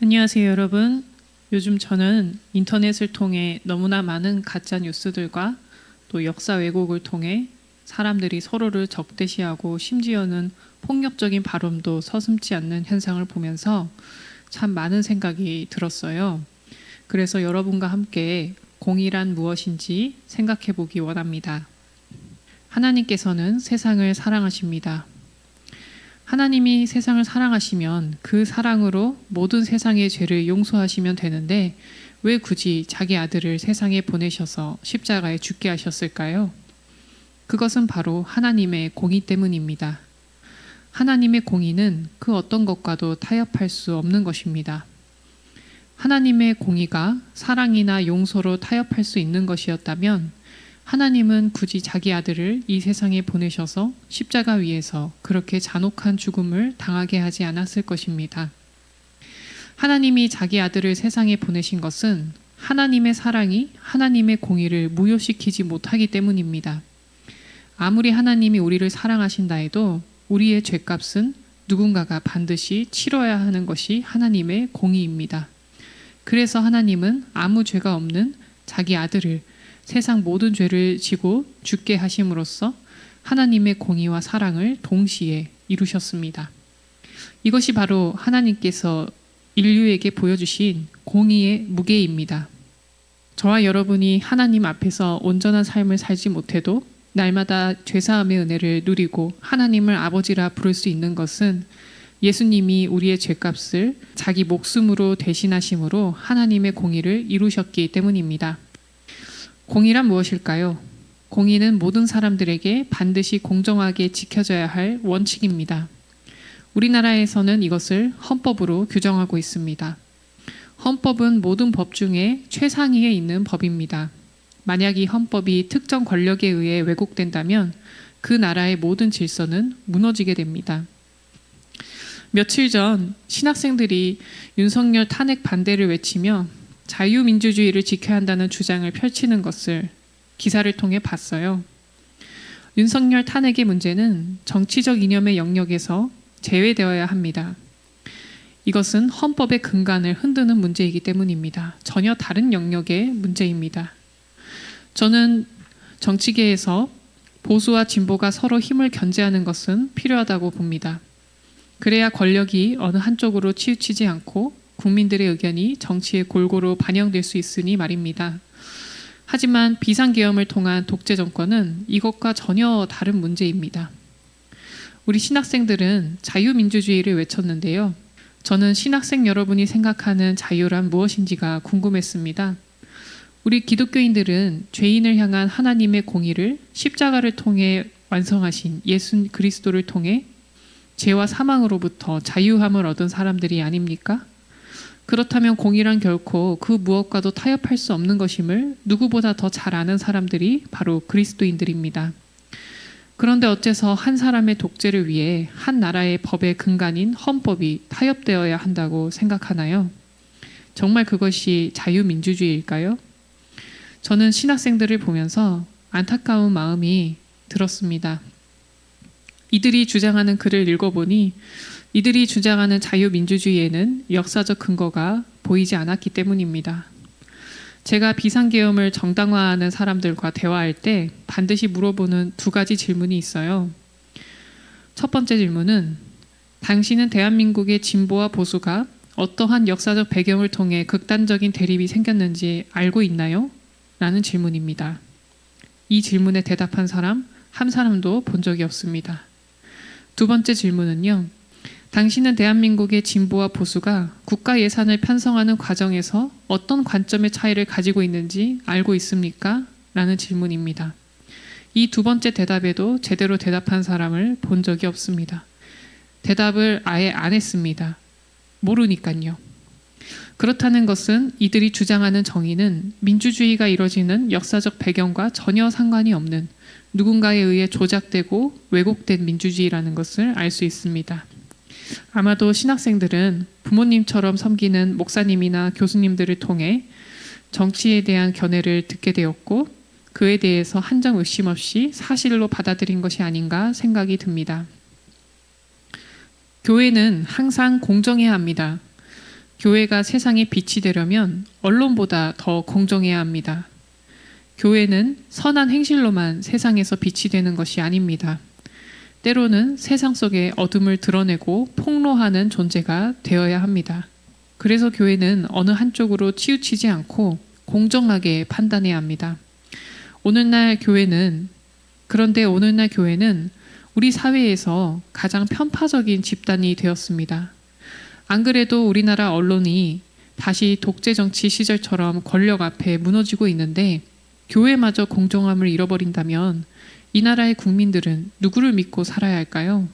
안녕하세요, 여러분. 요즘 저는 인터넷을 통해 너무나 많은 가짜 뉴스들과 또 역사 왜곡을 통해 사람들이 서로를 적대시하고 심지어는 폭력적인 발언도 서슴지 않는 현상을 보면서 참 많은 생각이 들었어요. 그래서 여러분과 함께 공의란 무엇인지 생각해 보기 원합니다. 하나님께서는 세상을 사랑하십니다. 하나님이 세상을 사랑하시면 그 사랑으로 모든 세상의 죄를 용서하시면 되는데 왜 굳이 자기 아들을 세상에 보내셔서 십자가에 죽게 하셨을까요? 그것은 바로 하나님의 공의 때문입니다. 하나님의 공의는 그 어떤 것과도 타협할 수 없는 것입니다. 하나님의 공의가 사랑이나 용서로 타협할 수 있는 것이었다면 하나님은 굳이 자기 아들을 이 세상에 보내셔서 십자가 위에서 그렇게 잔혹한 죽음을 당하게 하지 않았을 것입니다. 하나님이 자기 아들을 세상에 보내신 것은 하나님의 사랑이 하나님의 공의를 무효시키지 못하기 때문입니다. 아무리 하나님이 우리를 사랑하신다 해도 우리의 죄값은 누군가가 반드시 치러야 하는 것이 하나님의 공의입니다. 그래서 하나님은 아무 죄가 없는 자기 아들을 세상 모든 죄를 지고 죽게 하심으로써 하나님의 공의와 사랑을 동시에 이루셨습니다. 이것이 바로 하나님께서 인류에게 보여주신 공의의 무게입니다. 저와 여러분이 하나님 앞에서 온전한 삶을 살지 못해도 날마다 죄사함의 은혜를 누리고 하나님을 아버지라 부를 수 있는 것은 예수님이 우리의 죄값을 자기 목숨으로 대신하심으로 하나님의 공의를 이루셨기 때문입니다. 공의란 무엇일까요? 공의는 모든 사람들에게 반드시 공정하게 지켜져야 할 원칙입니다. 우리나라에서는 이것을 헌법으로 규정하고 있습니다. 헌법은 모든 법 중에 최상위에 있는 법입니다. 만약 이 헌법이 특정 권력에 의해 왜곡된다면 그 나라의 모든 질서는 무너지게 됩니다. 며칠 전 신학생들이 윤석열 탄핵 반대를 외치며 자유민주주의를 지켜야 한다는 주장을 펼치는 것을 기사를 통해 봤어요. 윤석열 탄핵의 문제는 정치적 이념의 영역에서 제외되어야 합니다. 이것은 헌법의 근간을 흔드는 문제이기 때문입니다. 전혀 다른 영역의 문제입니다. 저는 정치계에서 보수와 진보가 서로 힘을 견제하는 것은 필요하다고 봅니다. 그래야 권력이 어느 한쪽으로 치우치지 않고 국민들의 의견이 정치에 골고루 반영될 수 있으니 말입니다. 하지만 비상계엄을 통한 독재 정권은 이것과 전혀 다른 문제입니다. 우리 신학생들은 자유민주주의를 외쳤는데요. 저는 신학생 여러분이 생각하는 자유란 무엇인지가 궁금했습니다. 우리 기독교인들은 죄인을 향한 하나님의 공의를 십자가를 통해 완성하신 예수 그리스도를 통해 죄와 사망으로부터 자유함을 얻은 사람들이 아닙니까? 그렇다면 공의란 결코 그 무엇과도 타협할 수 없는 것임을 누구보다 더 잘 아는 사람들이 바로 그리스도인들입니다. 그런데 어째서 한 사람의 독재를 위해 한 나라의 법의 근간인 헌법이 타협되어야 한다고 생각하나요? 정말 그것이 자유민주주의일까요? 저는 신학생들을 보면서 안타까운 마음이 들었습니다. 이들이 주장하는 글을 읽어보니 이들이 주장하는 자유민주주의에는 역사적 근거가 보이지 않았기 때문입니다. 제가 비상계엄을 정당화하는 사람들과 대화할 때 반드시 물어보는 두 가지 질문이 있어요. 첫 번째 질문은 당신은 대한민국의 진보와 보수가 어떠한 역사적 배경을 통해 극단적인 대립이 생겼는지 알고 있나요? 라는 질문입니다. 이 질문에 대답한 사람 한 사람도 본 적이 없습니다. 두 번째 질문은요. 당신은 대한민국의 진보와 보수가 국가 예산을 편성하는 과정에서 어떤 관점의 차이를 가지고 있는지 알고 있습니까? 라는 질문입니다. 이 두 번째 대답에도 제대로 대답한 사람을 본 적이 없습니다. 대답을 아예 안 했습니다. 모르니까요. 그렇다는 것은 이들이 주장하는 정의는 민주주의가 이뤄지는 역사적 배경과 전혀 상관이 없는 누군가에 의해 조작되고 왜곡된 민주주의라는 것을 알 수 있습니다. 아마도 신학생들은 부모님처럼 섬기는 목사님이나 교수님들을 통해 정치에 대한 견해를 듣게 되었고 그에 대해서 한정 의심 없이 사실로 받아들인 것이 아닌가 생각이 듭니다. 교회는 항상 공정해야 합니다. 교회가 세상의 빛이 되려면 언론보다 더 공정해야 합니다. 교회는 선한 행실로만 세상에서 빛이 되는 것이 아닙니다. 때로는 세상 속의 어둠을 드러내고 폭로하는 존재가 되어야 합니다. 그래서 교회는 어느 한쪽으로 치우치지 않고 공정하게 판단해야 합니다. 그런데 오늘날 교회는 우리 사회에서 가장 편파적인 집단이 되었습니다. 안 그래도 우리나라 언론이 다시 독재 정치 시절처럼 권력 앞에 무너지고 있는데 교회마저 공정함을 잃어버린다면 이 나라의 국민들은 누구를 믿고 살아야 할까요?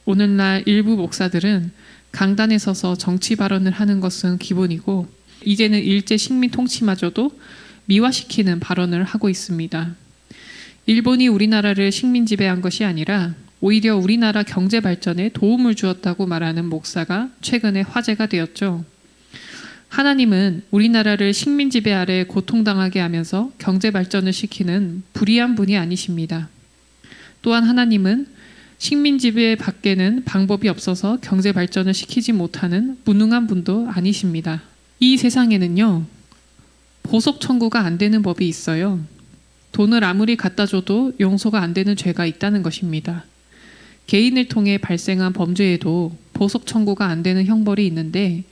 오늘날 일부 목사들은 강단에 서서 정치 발언을 하는 것은 기본이고 이제는 일제 식민 통치마저도 미화시키는 발언을 하고 있습니다. 일본이 우리나라를 식민 지배한 것이 아니라 오히려 우리나라 경제 발전에 도움을 주었다고 말하는 목사가 최근에 화제가 되었죠. 하나님은 우리나라를 식민 지배 아래 고통당하게 하면서 경제 발전을 시키는 불의한 분이 아니십니다. 또한 하나님은 식민 지배 밖에는 방법이 없어서 경제 발전을 시키지 못하는 무능한 분도 아니십니다. 이 세상에는요, 보석 청구가 안 되는 법이 있어요. 돈을 아무리 갖다 줘도 용서가 안 되는 죄가 있다는 것입니다. 개인을 통해 발생한 범죄에도 보석 청구가 안 되는 형벌이 있는데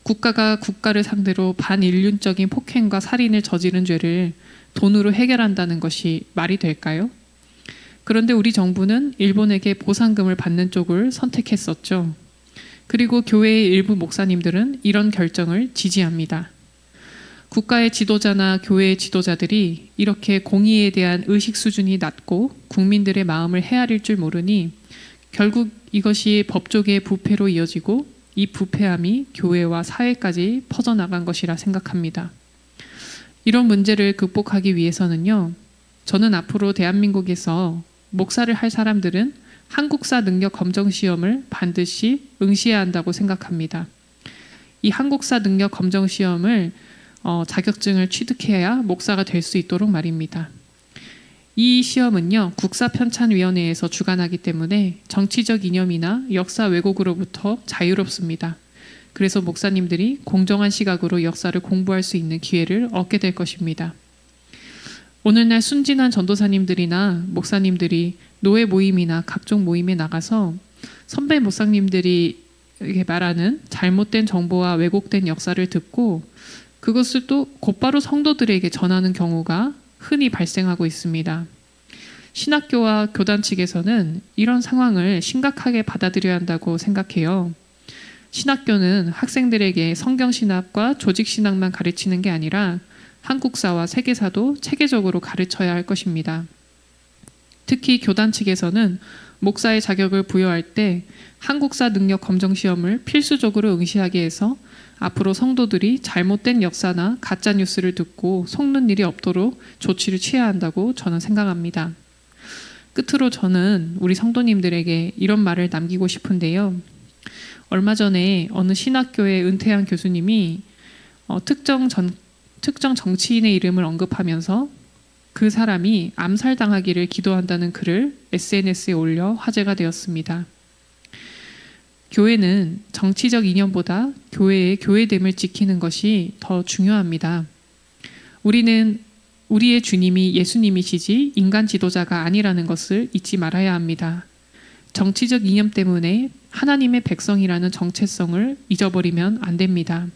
국가가 국가를 상대로 반인륜적인 폭행과 살인을 저지른 죄를 돈으로 해결한다는 것이 말이 될까요? 그런데 우리 정부는 일본에게 보상금을 받는 쪽을 선택했었죠. 그리고 교회의 일부 목사님들은 이런 결정을 지지합니다. 국가의 지도자나 교회의 지도자들이 이렇게 공의에 대한 의식 수준이 낮고 국민들의 마음을 헤아릴 줄 모르니 결국 이것이 법조계의 부패로 이어지고 이 부패함이 교회와 사회까지 퍼져나간 것이라 생각합니다. 이런 문제를 극복하기 위해서는요, 저는 앞으로 대한민국에서 목사를 할 사람들은 한국사 능력 검정 시험을 반드시 응시해야 한다고 생각합니다. 이 한국사 능력 검정 시험을 자격증을 취득해야 목사가 될 수 있도록 말입니다. 이 시험은요, 국사편찬위원회에서 주관하기 때문에 정치적 이념이나 역사 왜곡으로부터 자유롭습니다. 그래서 목사님들이 공정한 시각으로 역사를 공부할 수 있는 기회를 얻게 될 것입니다. 오늘날 순진한 전도사님들이나 목사님들이 노예 모임이나 각종 모임에 나가서 선배 목사님들이 말하는 잘못된 정보와 왜곡된 역사를 듣고 그것을 또 곧바로 성도들에게 전하는 경우가 흔히 발생하고 있습니다. 신학교와 교단 측에서는 이런 상황을 심각하게 받아들여야 한다고 생각해요. 신학교는 학생들에게 성경신학과 조직신학만 가르치는 게 아니라 한국사와 세계사도 체계적으로 가르쳐야 할 것입니다. 특히 교단 측에서는 목사의 자격을 부여할 때 한국사 능력 검정 시험을 필수적으로 응시하게 해서 앞으로 성도들이 잘못된 역사나 가짜 뉴스를 듣고 속는 일이 없도록 조치를 취해야 한다고 저는 생각합니다. 끝으로 저는 우리 성도님들에게 이런 말을 남기고 싶은데요. 얼마 전에 어느 신학교의 은퇴한 교수님이 특정 정치인의 이름을 언급하면서 그 사람이 암살당하기를 기도한다는 글을 SNS에 올려 화제가 되었습니다. 교회는 정치적 이념보다 교회의 교회됨을 지키는 것이 더 중요합니다. 우리는 우리의 주님이 예수님이시지 인간 지도자가 아니라는 것을 잊지 말아야 합니다. 정치적 이념 때문에 하나님의 백성이라는 정체성을 잊어버리면 안 됩니다.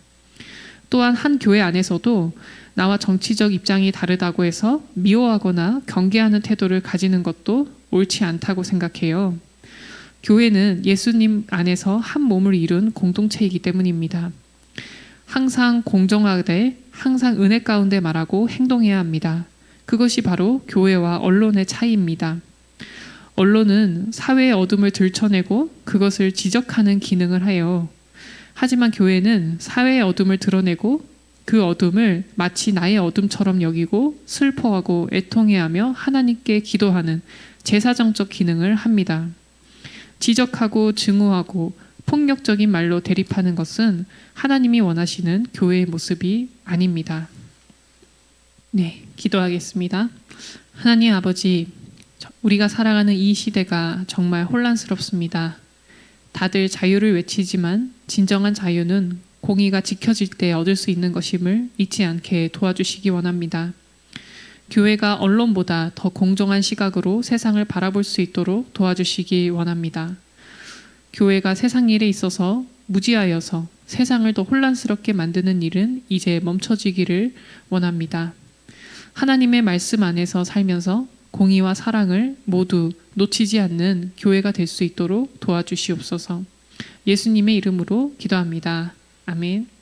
또한 한 교회 안에서도 나와 정치적 입장이 다르다고 해서 미워하거나 경계하는 태도를 가지는 것도 옳지 않다고 생각해요. 교회는 예수님 안에서 한 몸을 이룬 공동체이기 때문입니다. 항상 공정하되 항상 은혜 가운데 말하고 행동해야 합니다. 그것이 바로 교회와 언론의 차이입니다. 언론은 사회의 어둠을 들춰내고 그것을 지적하는 기능을 해요. 하지만 교회는 사회의 어둠을 드러내고 그 어둠을 마치 나의 어둠처럼 여기고 슬퍼하고 애통해하며 하나님께 기도하는 제사장적 기능을 합니다. 지적하고 증오하고 폭력적인 말로 대립하는 것은 하나님이 원하시는 교회의 모습이 아닙니다. 네, 기도하겠습니다. 하나님 아버지, 우리가 살아가는 이 시대가 정말 혼란스럽습니다. 다들 자유를 외치지만 진정한 자유는 공의가 지켜질 때 얻을 수 있는 것임을 잊지 않게 도와주시기 원합니다. 교회가 언론보다 더 공정한 시각으로 세상을 바라볼 수 있도록 도와주시기 원합니다. 교회가 세상 일에 있어서 무지하여서 세상을 더 혼란스럽게 만드는 일은 이제 멈춰지기를 원합니다. 하나님의 말씀 안에서 살면서 공의와 사랑을 모두 놓치지 않는 교회가 될 수 있도록 도와주시옵소서. 예수님의 이름으로 기도합니다. 아멘.